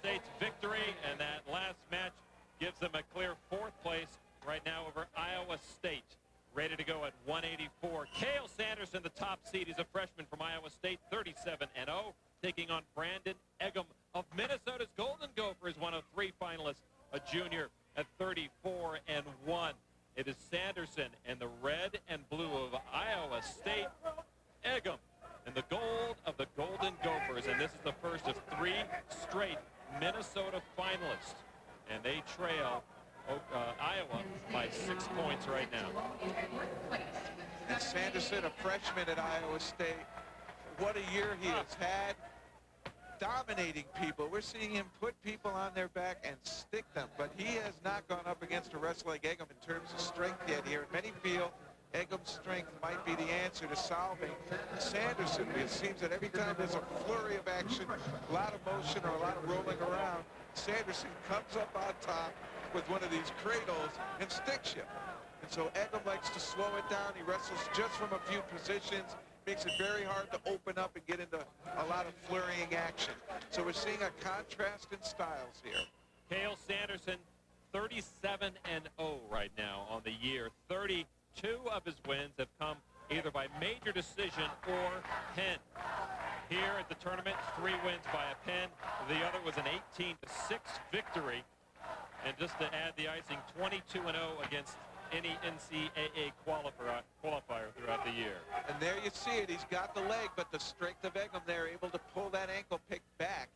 State's victory, and that last match gives them a clear 4th place right now over Iowa State. Ready to go at 184. Cael Sanderson, the top seed. He's a freshman from Iowa State, 37-0, taking on Brandon Eggum of Minnesota's Golden Gophers, one of 3 finalists, a junior at 34-1. It is Sanderson and the red and blue of Iowa State, Eggum, and the gold of the Golden Gophers. And this is the first of 3 straight Minnesota finalists. And they trail Iowa by 6 points right now. And Sanderson, a freshman at Iowa State, what a year he has had, dominating people. We're seeing him put people on their back and stick them, but he has not gone up against a wrestler like Eggum in terms of strength yet here. And many feel Eggum's strength might be the answer to solving Sanderson. It seems that every time there's a flurry of action, a lot of motion or a lot of rolling around, Sanderson comes up on top with one of these cradles and sticks you. And so Eggum likes to slow it down. He wrestles just from a few positions, makes it very hard to open up and get into a lot of flurrying action. So we're seeing a contrast in styles here. Cael Sanderson, 37-0 right now on the year. 32 of his wins have come either by major decision or pin. Here at the tournament, 3 wins by a pin. The other was an 18-6 victory. And just to add the icing, 22-0 against any NCAA qualifier throughout the year. And there you see it. He's got the leg, but the strength of Eggum there, able to pull that ankle pick back.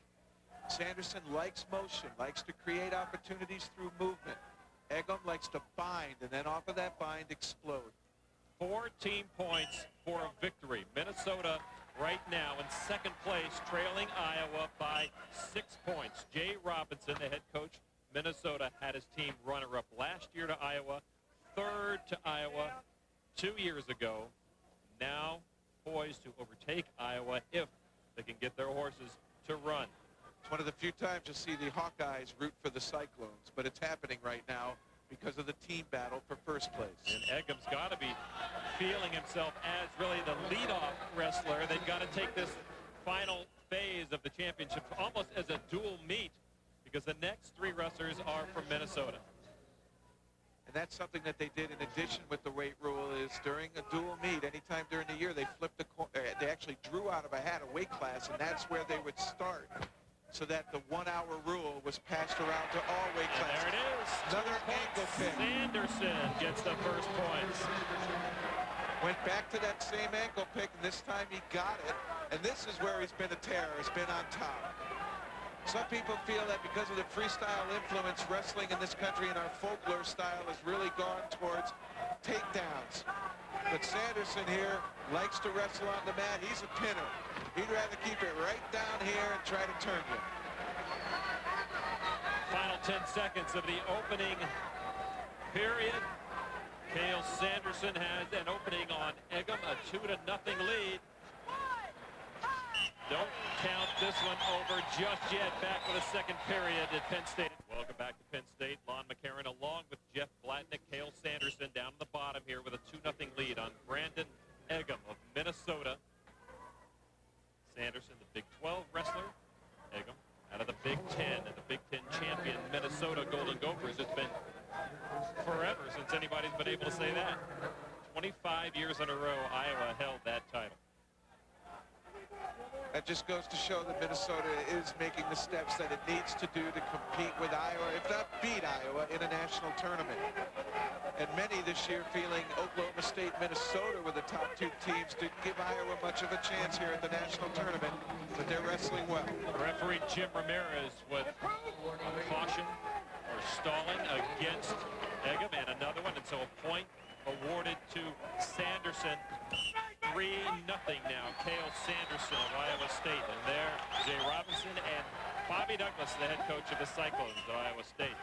Sanderson likes motion, likes to create opportunities through movement. Eggum likes to bind, and then off of that bind, explode. 14 points for a victory. Minnesota right now in 2nd place, trailing Iowa by 6 points. Jay Robinson, the head coach, Minnesota, had his team runner-up last year to Iowa, 3rd to Iowa 2 years ago. Now poised to overtake Iowa if they can get their horses to run. It's one of the few times you'll see the Hawkeyes root for the Cyclones, but it's happening right now because of the team battle for 1st place. And Eggum's got to be feeling himself as really the leadoff wrestler. They've got to take this final phase of the championship almost as a dual meet, because the next 3 wrestlers are from Minnesota. And that's something that they did in addition with the weight rule, is during a dual meet, anytime during the year, they flipped they actually drew out of a hat a weight class, and that's where they would start, so that the 1-hour rule was passed around to all weight classes. And there it is. Another ankle pick. Sanderson gets the first points. Went back to that same ankle pick, and this time he got it. And this is where he's been a terror. He's been on top. Some people feel that because of the freestyle influence, wrestling in this country and our folklore style has really gone towards takedowns. But Sanderson here likes to wrestle on the mat. He's a pinner. He'd rather keep it right down here and try to turn you. Final 10 seconds of the opening period. Cael Sanderson has an opening on Eggum, a 2-0 lead. Don't count this one over just yet. Back for the 2nd period at Penn State. Welcome back to Penn State. Lon McCarron along with Jeff Blatnick. Cael Sanderson down at the bottom here with a 2-0 lead on Brandon Eggum of Minnesota. Sanderson, the Big 12 wrestler. Eggum out of the Big 10 and the Big 10 champion Minnesota Golden Gophers. It's been forever since anybody's been able to say that. 25 years in a row, Iowa held that title. That just goes to show that Minnesota is making the steps that it needs to do to compete with Iowa, if not beat Iowa, in a national tournament. And many this year feeling Oklahoma State, Minnesota were the top 2 teams, didn't give Iowa much of a chance here at the national tournament, but they're wrestling well. Referee Jim Ramirez with caution or stalling against Eggum, and another one, and so a point awarded to Sanderson. 3-0 now, Cael Sanderson of Iowa State. And there, Jay Robinson and Bobby Douglas, the head coach of the Cyclones of Iowa State.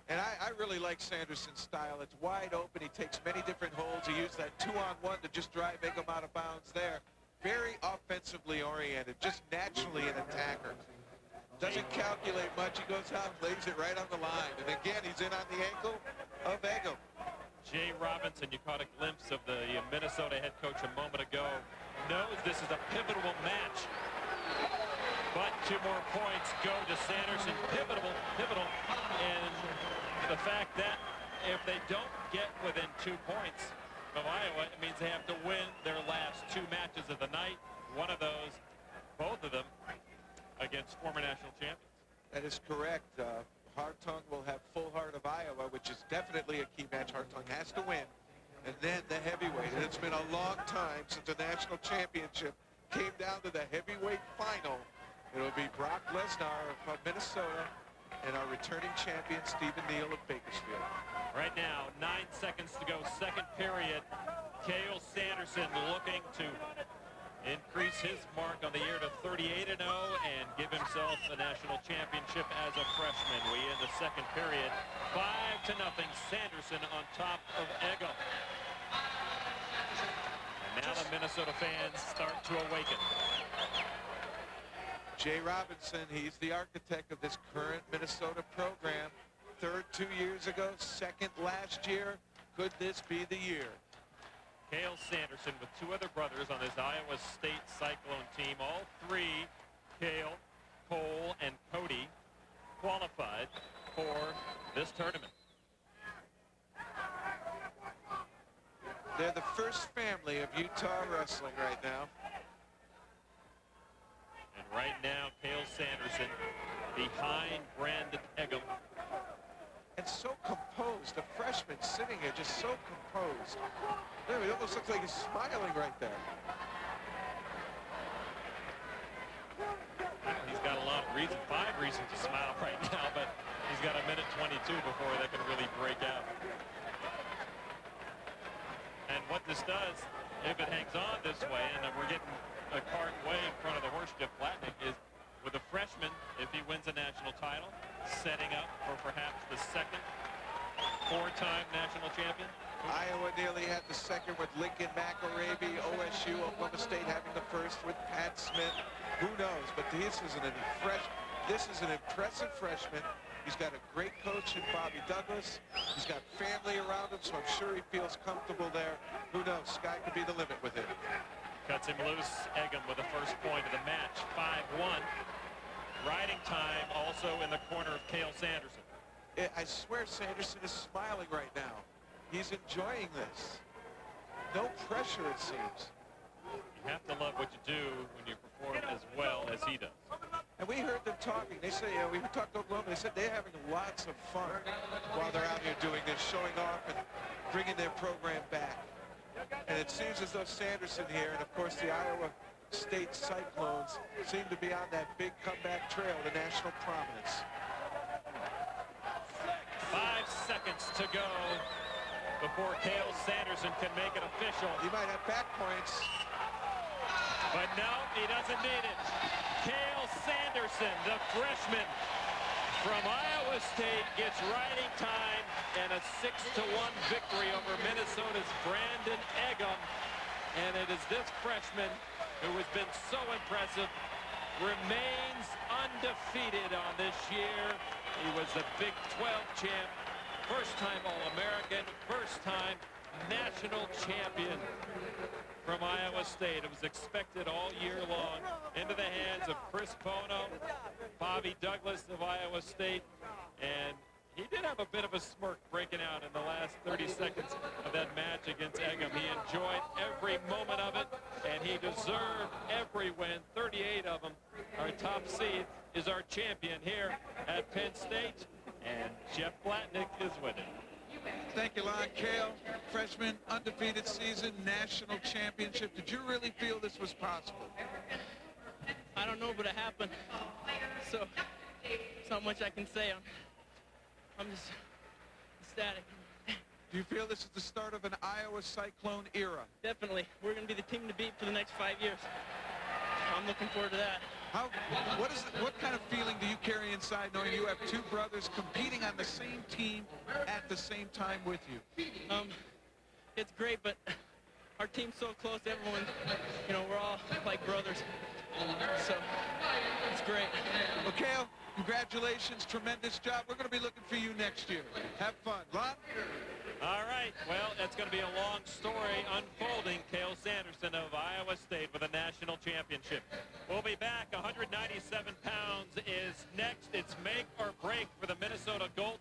And I really like Sanderson's style. It's wide open. He takes many different holds. He used that 2-on-1 to just drive Eggum out of bounds there. Very offensively oriented, just naturally an attacker. Doesn't calculate much. He goes out and lays it right on the line. And again, he's in on the ankle of Eggum. Jay Robinson, you caught a glimpse of the Minnesota head coach a moment ago, knows this is a pivotal match. But 2 more points go to Sanderson. Pivotal, and the fact that if they don't get within 2 points of Iowa, it means they have to win their last 2 matches of the night. One of those, both of them, against former national champions. That is correct. Hartung will have Full Heart of Iowa, which is definitely a key match. Hartung has to win. And then the heavyweight. And it's been a long time since the national championship came down to the heavyweight final. It'll be Brock Lesnar of Minnesota and our returning champion, Stephen Neal of Bakersfield. Right now, 9 seconds to go, second period. Cael Sanderson looking to increase his mark on the year to 38-0 and give himself a national championship as a freshman. We end the second period, 5-0. Sanderson on top of Eggum. And now the Minnesota fans start to awaken. Jay Robinson, he's the architect of this current Minnesota program. Third 2 years ago, second last year. Could this be the year? Cael Sanderson with 2 other brothers on his Iowa State Cyclone team. All 3, Cael, Cole, and Cody, qualified for this tournament. They're the first family of Utah wrestling right now. And right now, Cael Sanderson behind Brandon Eggum. And so composed. The freshman sitting here just so composed. There, it almost looks like he's smiling right there. He's got a lot of reasons, 5 reasons to smile right now, but he's got a minute 22 before that can really break out. And what this does, if it hangs on this way, and we're getting a cart way in front of the horse, Jeff Blatnick, is with a freshman, if he wins a national title, setting up for perhaps the second 4-time national champion. Iowa nearly had the second with Lincoln McElravy. OSU, Oklahoma State having the first with Pat Smith. Who knows? But this is an impressive freshman. He's got a great coach in Bobby Douglas. He's got family around him, so I'm sure he feels comfortable there. Who knows? Sky could be the limit with him. Cuts him loose. Eggum with the first point of the match, 5-1. Riding time also in the corner of Cael Sanderson. I swear Sanderson is smiling right now. He's enjoying this. No pressure, it seems. You have to love what you do when you perform as well as he does. And we heard them talking. They say, we talked to Oklahoma. They said they're having lots of fun while they're out here doing this, showing off and bringing their program back. And it seems as though Sanderson here, and of course the Iowa State Cyclones, seem to be on that big comeback trail to national prominence. 5 seconds to go before Cael Sanderson can make it official. He might have back points. But no, he doesn't need it. Cael Sanderson, the freshman from Iowa State, gets riding time and a 6-1 victory over Minnesota's Brandon Eggum. And it is this freshman who has been so impressive, remains undefeated on this year. He was the Big 12 champ, first-time All-American, first-time national champion from Iowa State. It was expected all year long, into the hands of Chris Bono, Bobby Douglas of Iowa State, and he did have a bit of a smirk breaking out in the last 30 seconds of that match against Eggum. He enjoyed every moment of it, and he deserved every win, 38 of them. Our top seed is our champion here at Penn State, and Jeff Blatnick is with him. Thank you, Lon. Cael, freshman, undefeated season, national championship. Did you really feel this was possible? I don't know, but it happened. So, there's not much I can say. I'm just ecstatic. Do you feel this is the start of an Iowa Cyclone era? Definitely. We're going to be the team to beat for the next 5 years. I'm looking forward to that. What kind of feeling do you carry inside knowing you have 2 brothers competing on the same team at the same time with you? It's great, but our team's so close. Everyone, we're all like brothers. So it's great. Well, Cael, congratulations. Tremendous job. We're going to be looking for you next year. Have fun. Lon? All right, well, that's going to be a long story unfolding. Cael Sanderson of Iowa State with a national championship. We'll be back. 197 pounds is next. It's make or break for the Minnesota Golden.